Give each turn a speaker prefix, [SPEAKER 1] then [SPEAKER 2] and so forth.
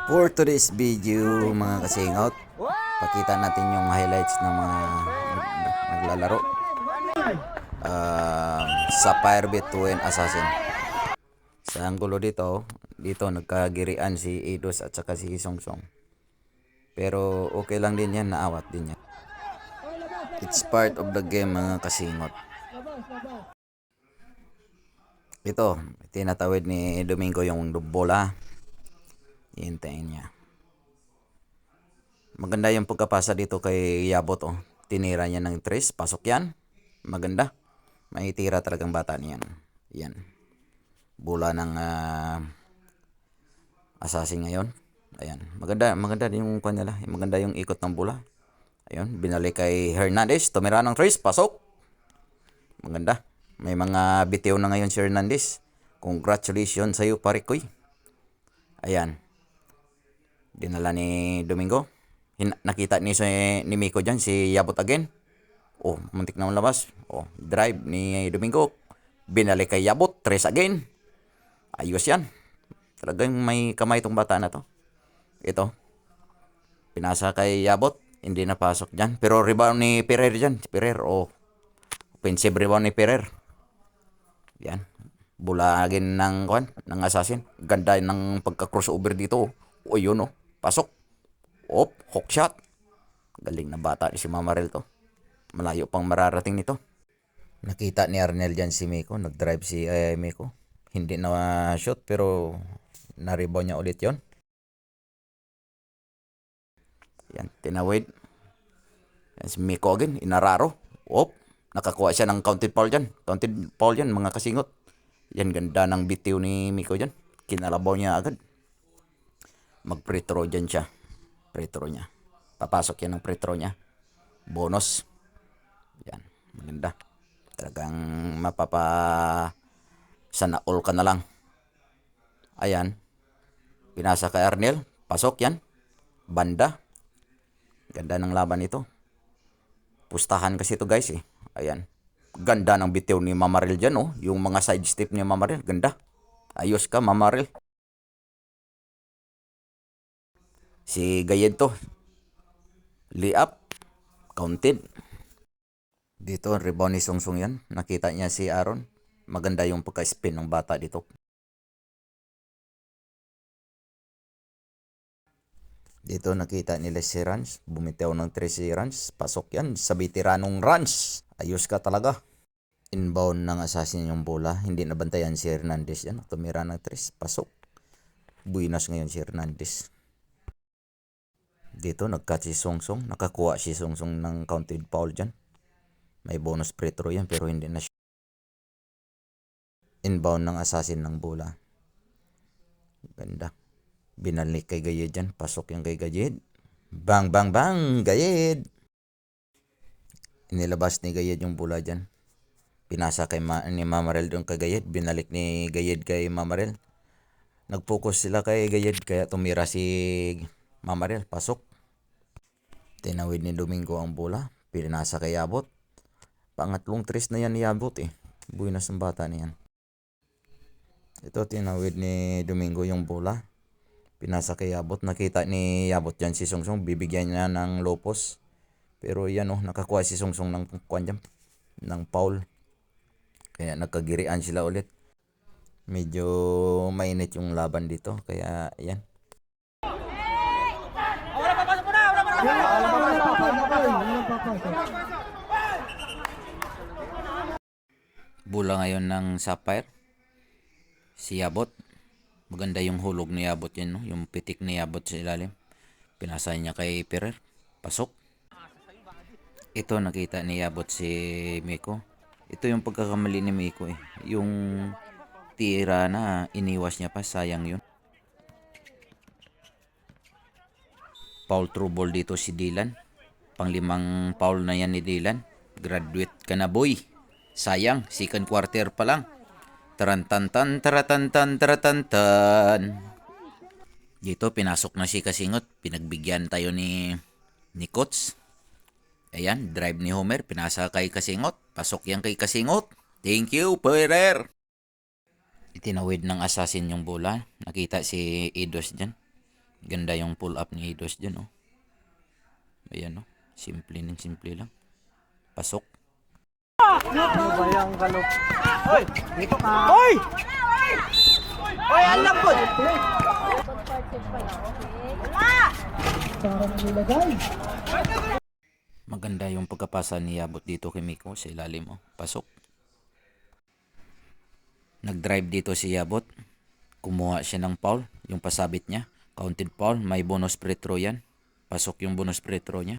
[SPEAKER 1] For today's video mga kasingot, pakita natin yung highlights ng mga naglalaro sa Firebit Twin Assassin. Sa anggulo dito nagkagirian si Eidos at saka si Songsong. Pero okay lang din yan, naawat din yan. It's part of the game mga kasingot. Ito, tinatawid ni Domingo yung bola. Hintayin niya. Maganda yung pagkapasa dito kay Yabot, oh. Tinira niya ng 3, pasok yan. Maganda. May tira talagang bata niyan. Yan. Bola ng assassin ngayon. Ayan. Maganda din yung kanila. Maganda yung ikot ng bola. Ayun, binalik kay Hernandez. Tumira ng 3, pasok. Maganda. May mga bitiw na ngayon si Hernandez. Congratulations sa iyo, pare koy. Ayan. Dinala ni Domingo. Nakita ni Miko dyan, si Yabot again. Oh, muntik na labas. Oh, drive ni Domingo. Binalik kay Yabot, 3 again. Ayos yan. Talagang may kamay itong bata na to. Ito. Pinasa kay Yabot. Hindi napasok dyan. Pero rebound ni Ferrer dyan. Si Ferrer, oh. Offensive rebound ni Ferrer. Yan. Bulagin ng assassin. Ganda ng pagka-crossover dito. Oh, yun, oh. Pasok. Oh, hook shot. Galing na bata ni si Mamarel to. Malayo pang mararating nito. Nakita ni Arnel dyan si Miko. Nag-drive si Miko. Hindi na shoot pero na-rebound niya ulit yon. Yan, tinawid. Yan si Miko again. Inararo. Oh, nakakuha siya ng counted foul dyan. Counted foul yan mga kasingot. Yan, ganda ng bitiw ni Miko dyan. Kinalabaw niya agad. Mag-free throw dyan siya. Free throw niya. Papasok yan ng free throw niya. Bonus. Yan. Maganda. Talagang sana all ka na lang. Ayan. Pinasa kay Arnel. Pasok yan. Banda. Ganda ng laban ito. Pustahan kasi ito guys eh. Ayan. Ganda ng bitiw ni Mamaril dyan oh. Yung mga side step ni Mamaril. Ganda. Ayos ka Mamaril. Si Gayed to. Layup. Counted. Dito, rebound ni Songsong yan. Nakita niya si Aaron. Maganda yung pagka-spin ng bata dito. Dito nakita nila si Rans. Bumitaw ng 3 si Rans. Pasok yan sa veteranong Rans. Ayos ka talaga. Inbound ng assassin yung bola. Hindi nabantayan si Hernandez yan. Tumira ng 3. Pasok. Buinas ngayon si Hernandez. Dito nagkat si Songsong. Nakakuha si Songsong ng counted foul dyan. May bonus free throw yan pero hindi na siya. Inbound ng assassin ng bola. Ganda. Binalik kay Gayed dyan. Pasok yung kay Gayed. Bang bang bang. Gayed. Inilabas ni Gayed yung bola dyan. Pinasa kay ni Mamarel doon kay Gayed. Binalik ni Gayed kay Mamarel. Nag-focus sila kay Gayed kaya tumira si Mamarel. Pasok. Tinawid ni Domingo ang bola. Pinasa kay Yabot. Pangatlong 3 na yan ni Yabot eh. Buinas ng bata niyan. Ito tinawid ni Domingo yung bola. Pinasa kay Yabot. Nakita ni Yabot dyan si Songsong. Bibigyan niya ng low post. Pero yan oh. Nakakuha si Songsong ng ng foul. Kaya nagkagirian sila ulit. Medyo mainit yung laban dito. Kaya yan. Bola ngayon ng Sapphire. Si Yabot. Maganda yung hulog ni Yabot yan, no? Yung pitik ni Yabot sa ilalim. Pinasa niya kay Ferrer. Pasok. Ito nakita ni Yabot si Miko. Ito yung pagkakamali ni Miko eh. Yung tira na iniwas niya pa. Sayang yun. Foul trouble dito si Dylan. Pang-5 foul na yan ni Dylan. Graduate ka na boy. Sayang, second quarter pa lang. Tarantantan, taratantan, taratantan. Dito, pinasok na si Kasingot. Pinagbigyan tayo ni Coach. Ayan, drive ni Homer. Pinasa kay Kasingot. Pasok yan kay Kasingot. Thank you, Ferrer. Itinawid ng assassin yung bola. Nakita si Eidos dyan. Ganda yung pull up ni Idos dyan, oh. Ayan, oh. Simple lang. Pasok.
[SPEAKER 2] Ano ba yung galop? Hoy! Dito ka! Hoy! Hoy, alam po!
[SPEAKER 1] Maganda yung pagkapasa ni Yabot dito kay Miko sa ilalim, oh. Pasok. Nag-drive dito si Yabot. Kumuha siya ng foul, yung pasabit niya. Counted foul, may bonus free throw yan. Pasok yung bonus free throw niya.